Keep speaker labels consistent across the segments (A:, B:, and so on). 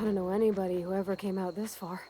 A: I don't know anybody who ever came out this far.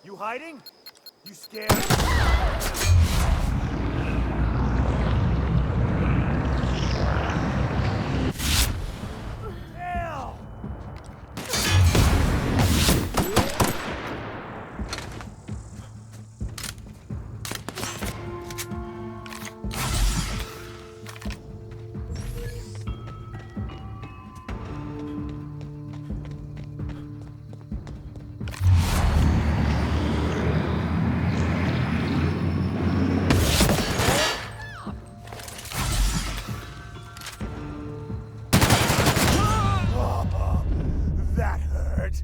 B: You hiding? You scared? Hell! That hurt.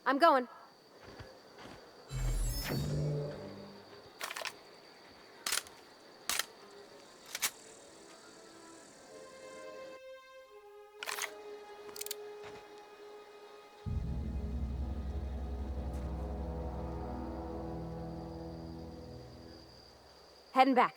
A: I'm going. Heading back.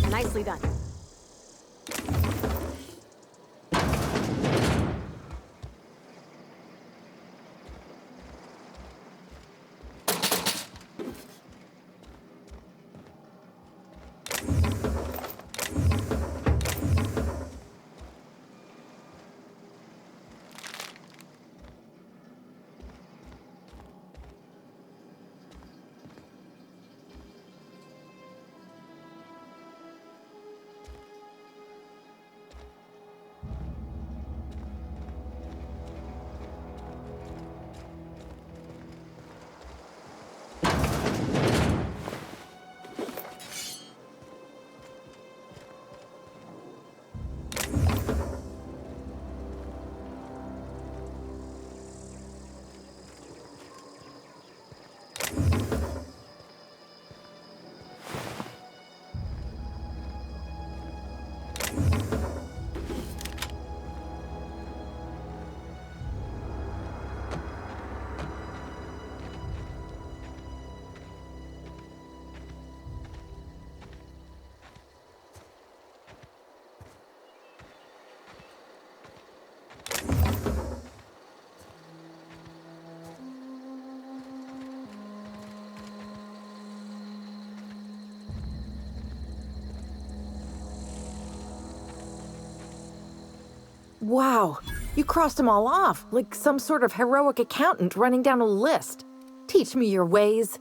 A: Nicely done.
C: Wow, you crossed them all off, like some sort of heroic accountant running down a list. Teach me your ways.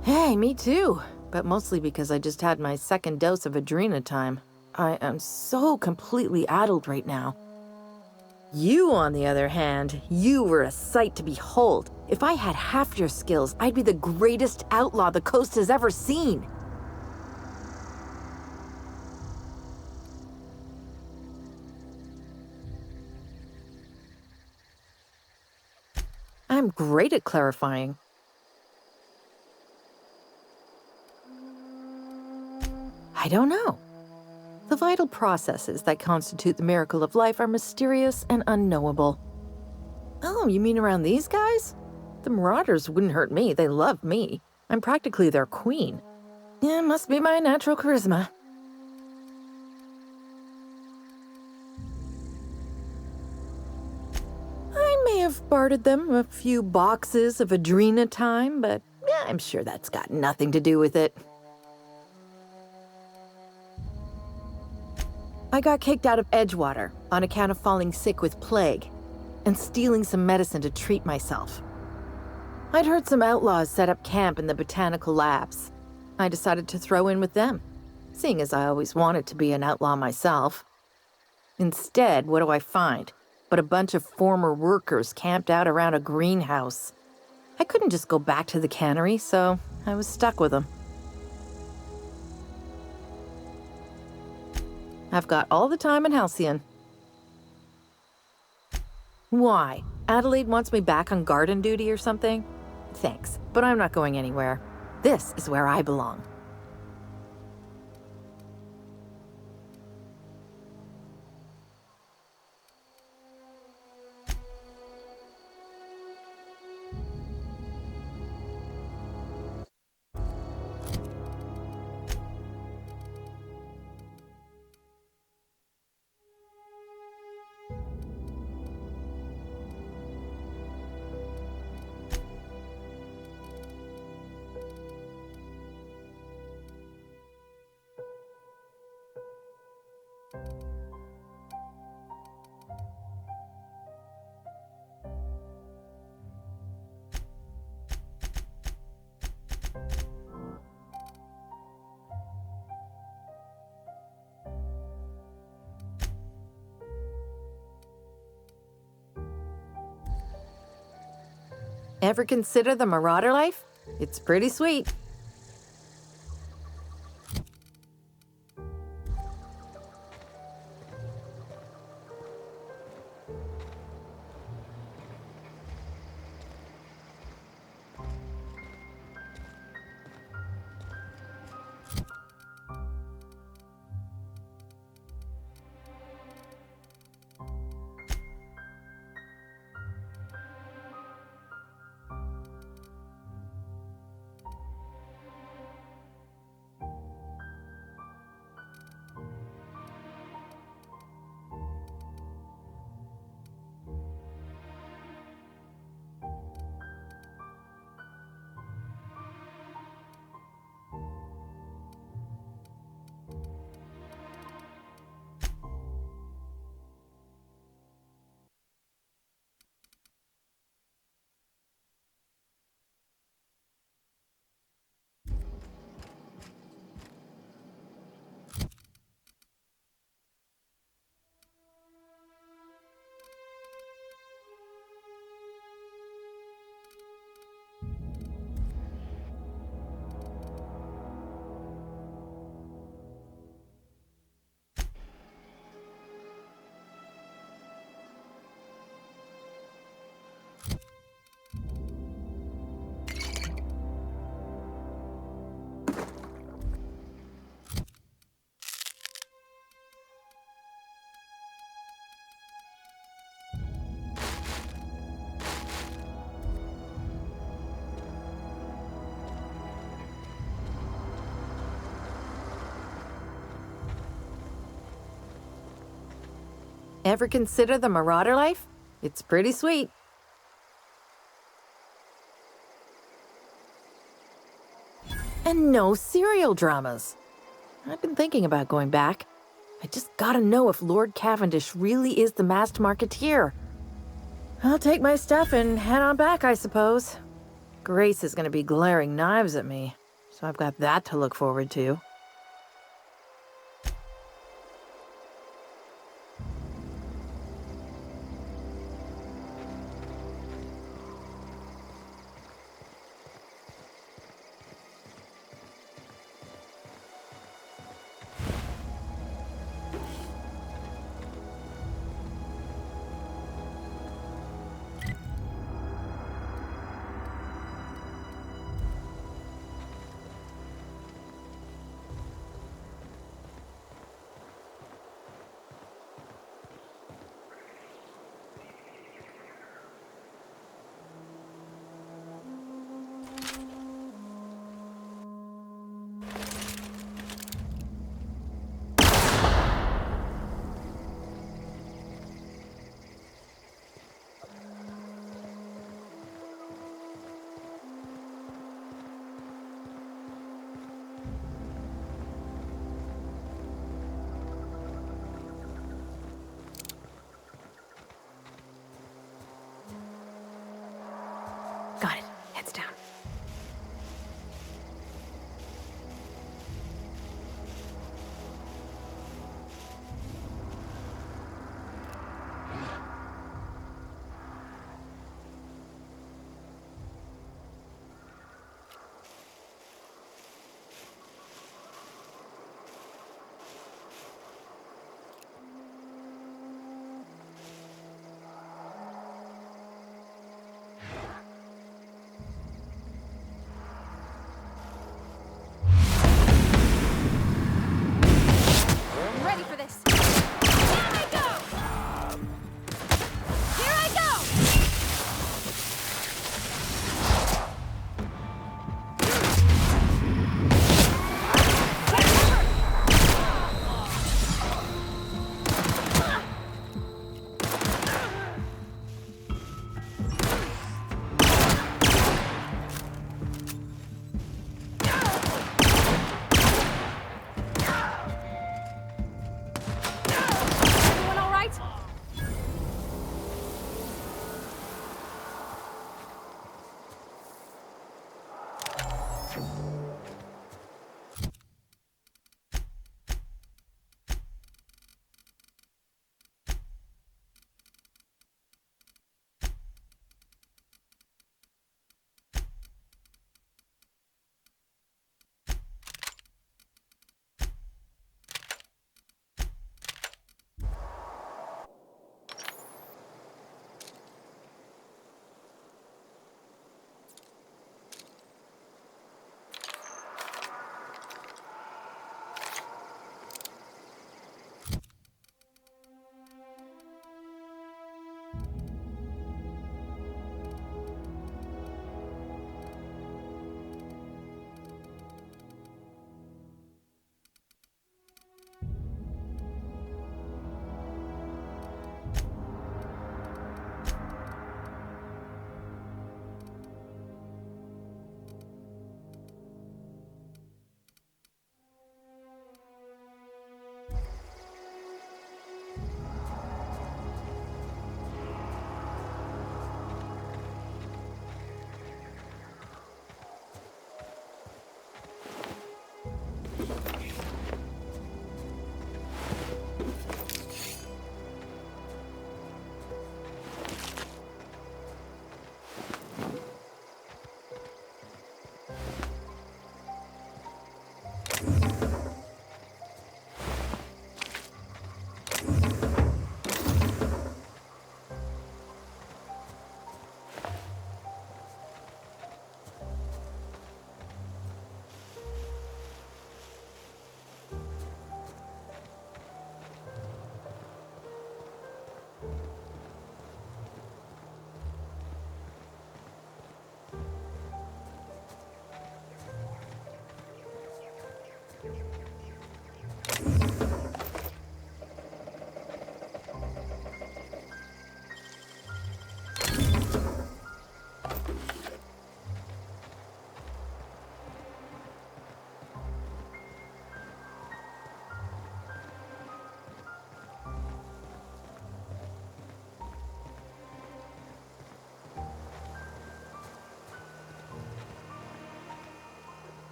C: Hey, me too. But mostly because I just had my second dose of Adrenatime. I am so completely addled right now. You, on the other hand, you were a sight to behold. If I had half your skills, I'd be the greatest outlaw the coast has ever seen. I'm great at clarifying. I don't know. The vital processes that constitute the miracle of life are mysterious and unknowable. Oh, you mean around these guys? The Marauders wouldn't hurt me. They love me. I'm practically their queen. Yeah, must be my natural charisma. I may have bartered them a few boxes of Adrena time, but yeah, I'm sure that's got nothing to do with it. I got kicked out of Edgewater on account of falling sick with plague and stealing some medicine to treat myself. I'd heard some outlaws set up camp in the botanical labs. I decided to throw in with them, seeing as I always wanted to be an outlaw myself. Instead, what do I find but a bunch of former workers camped out around a greenhouse? I couldn't just go back to the cannery, so I was stuck with them. I've got all the time in Halcyon. Why? Adelaide wants me back on garden duty or something? Thanks, but I'm not going anywhere. This is where I belong. Ever consider the Marauder life? It's pretty sweet. Ever consider the Marauder life? It's pretty sweet. And no serial dramas. I've been thinking about going back. I just gotta know if Lord Cavendish really is the masked marketeer. I'll take my stuff and head on back, I suppose. Grace is gonna be glaring knives at me, so I've got that to look forward to.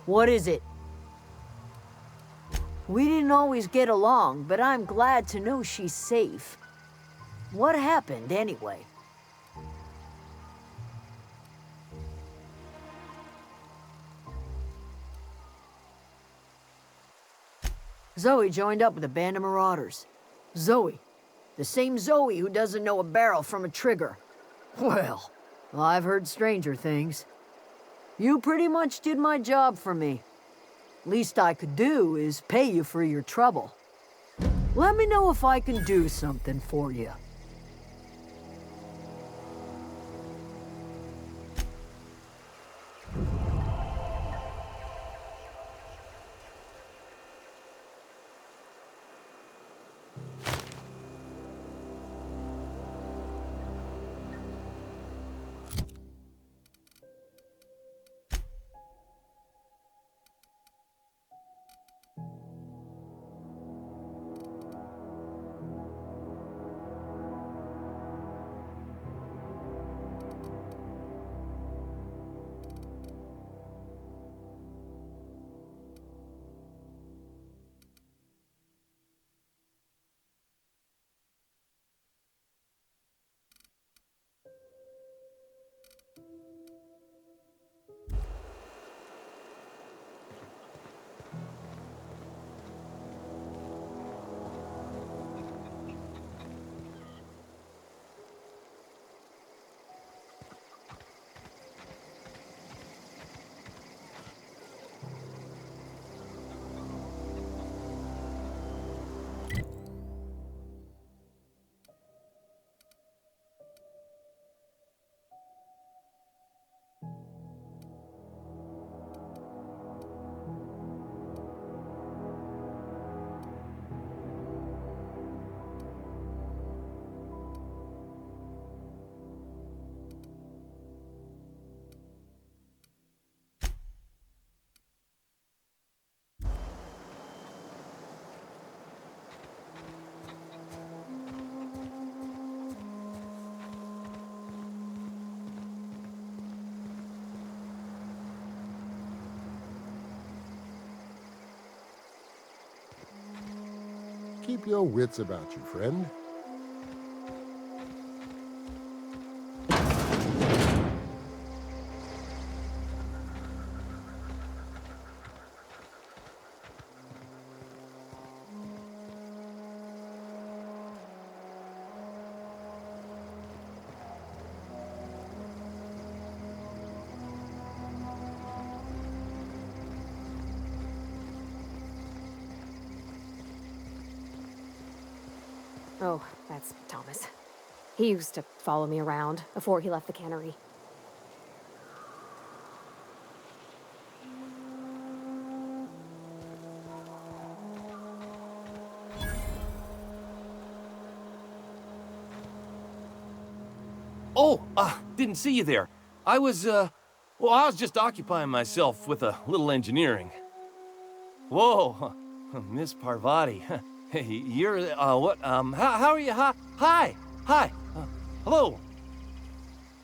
D: What is it? We didn't always get along, but I'm glad to know she's safe. What happened, anyway? Zoe joined up with a band of marauders. Zoe. The same Zoe who doesn't know a barrel from a trigger. Well, I've heard stranger things. You pretty much did my job for me. Least I could do is pay you for your trouble. Let me know if I can do something for you.
E: Keep your wits about you, friend.
A: Oh, that's Thomas. He used to follow me around before he left the cannery.
F: Oh, didn't see you there. I was just occupying myself with a little engineering. Whoa, Miss Parvati. Hey, you're, what, how are you? Hi, hello.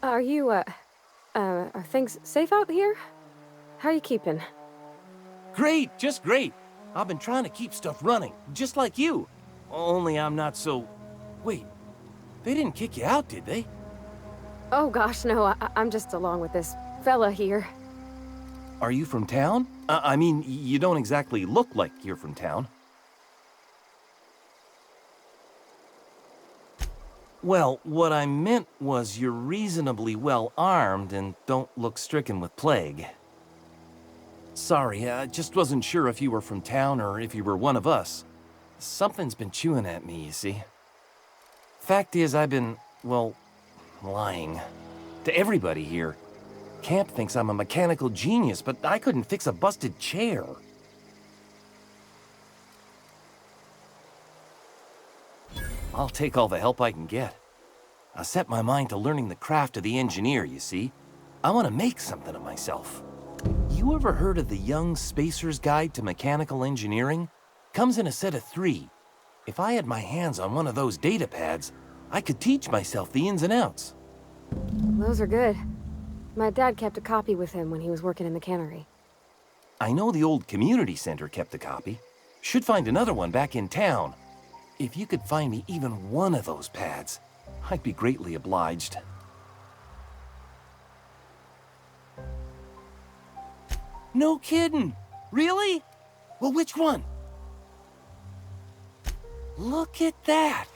A: Are you, are things safe out here? How are you keeping?
F: Great, just great. I've been trying to keep stuff running, just like you. Only I'm not so... Wait, they didn't kick you out, did they?
A: Oh gosh, no, I'm just along with this fella here.
F: Are you from town? I mean, you don't exactly look like you're from town. Well, what I meant was you're reasonably well armed and don't look stricken with plague. Sorry, I just wasn't sure if you were from town or if you were one of us. Something's been chewing at me, you see. Fact is, I've been, well, lying. To everybody here. Camp thinks I'm a mechanical genius, but I couldn't fix a busted chair. I'll take all the help I can get. I set my mind to learning the craft of the engineer, you see. I want to make something of myself. You ever heard of the Young Spacer's Guide to Mechanical Engineering? Comes in a set of 3. If I had my hands on one of those data pads, I could teach myself the ins and outs.
A: Those are good. My dad kept a copy with him when he was working in the cannery.
F: I know the old community center kept a copy. Should find another one back in town. If you could find me even one of those pads, I'd be greatly obliged. No kidding! Really? Well, which one? Look at that!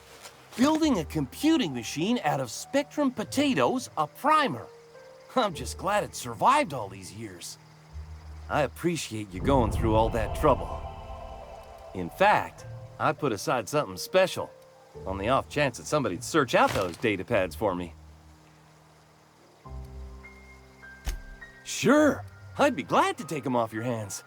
F: Building a computing machine out of Spectrum potatoes, a primer. I'm just glad it survived all these years. I appreciate you going through all that trouble. In fact, I put aside something special, on the off chance that somebody'd search out those data pads for me. Sure, I'd be glad to take them off your hands.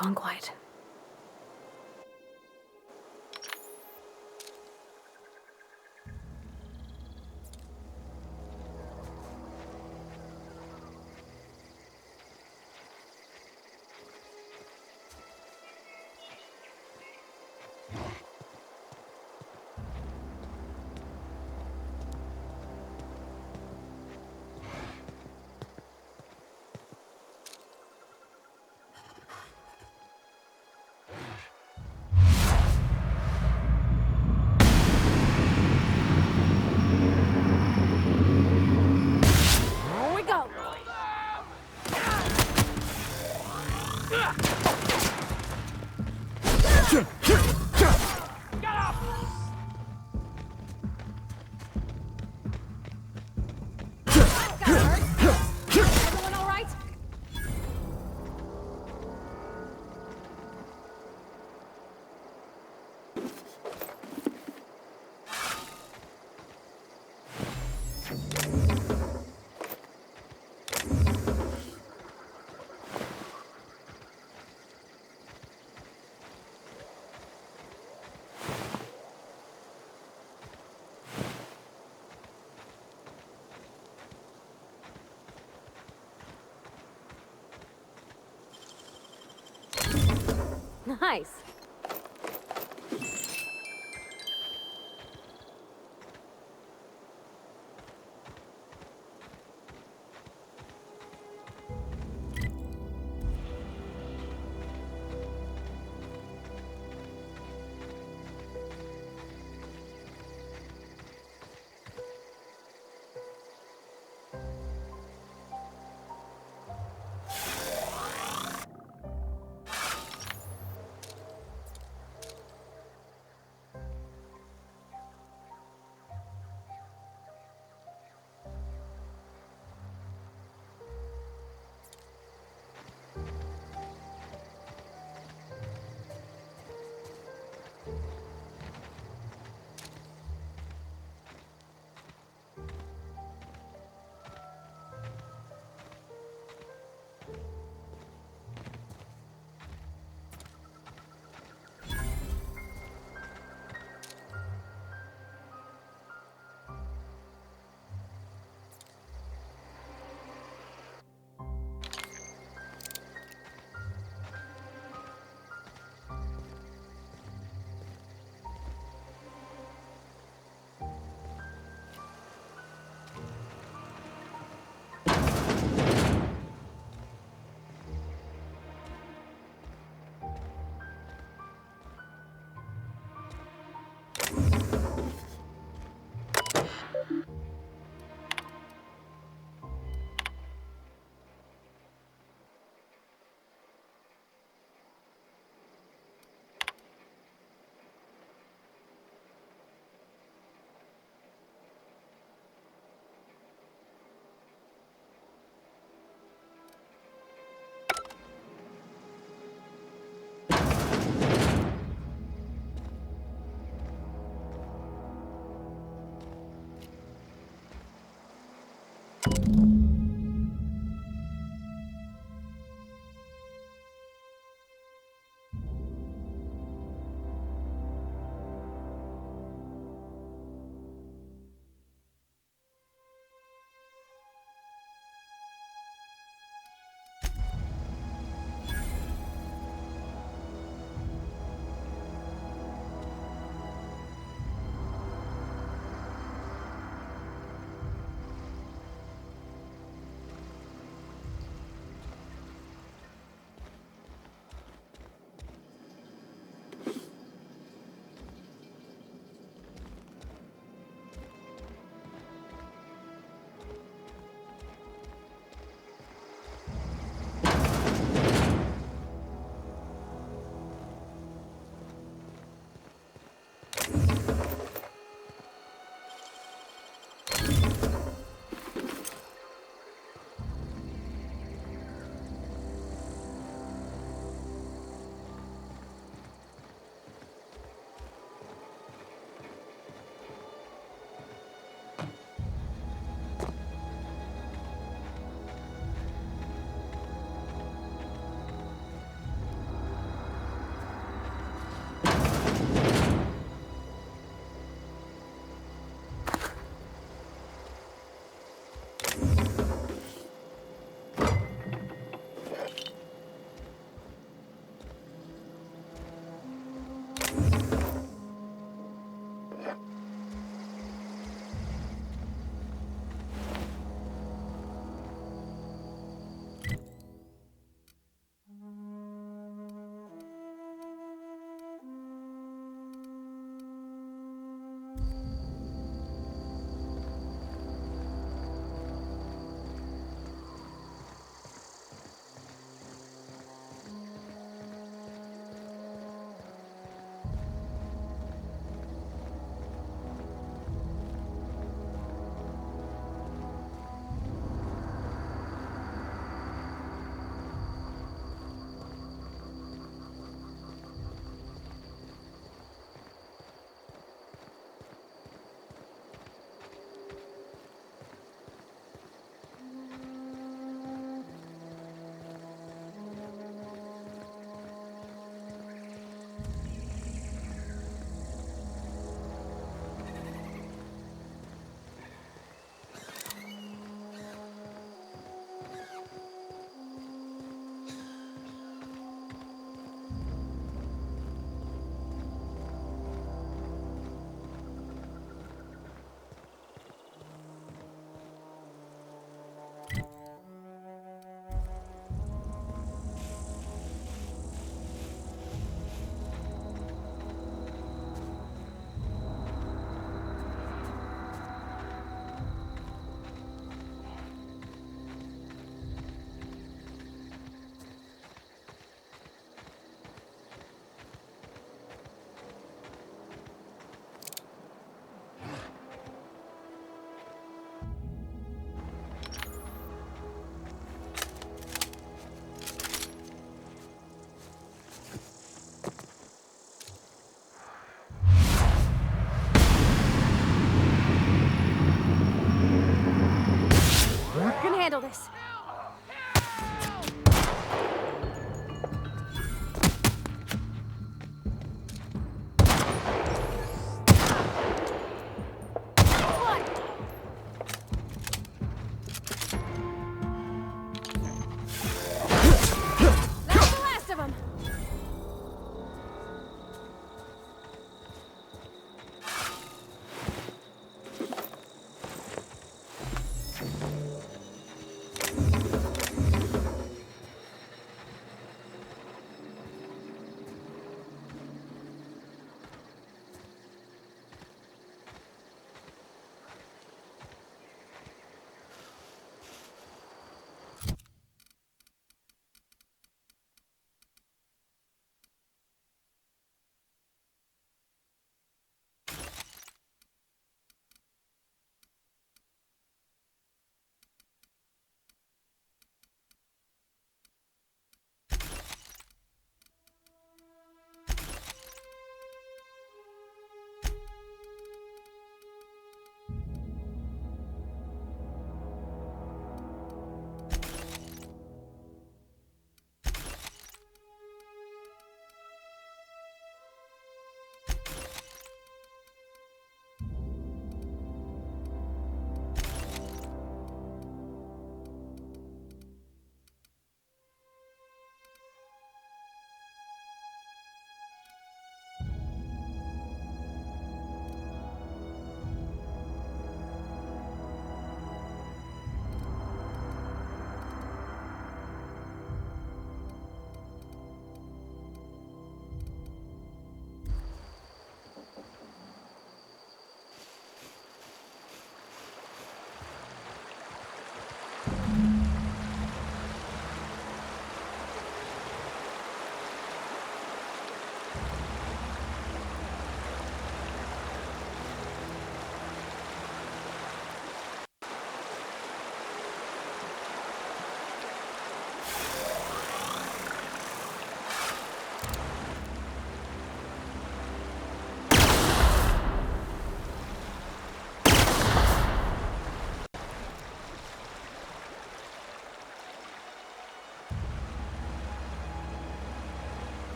A: gone quiet. Here we go! Everyone all right? Nice.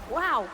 A: Wow.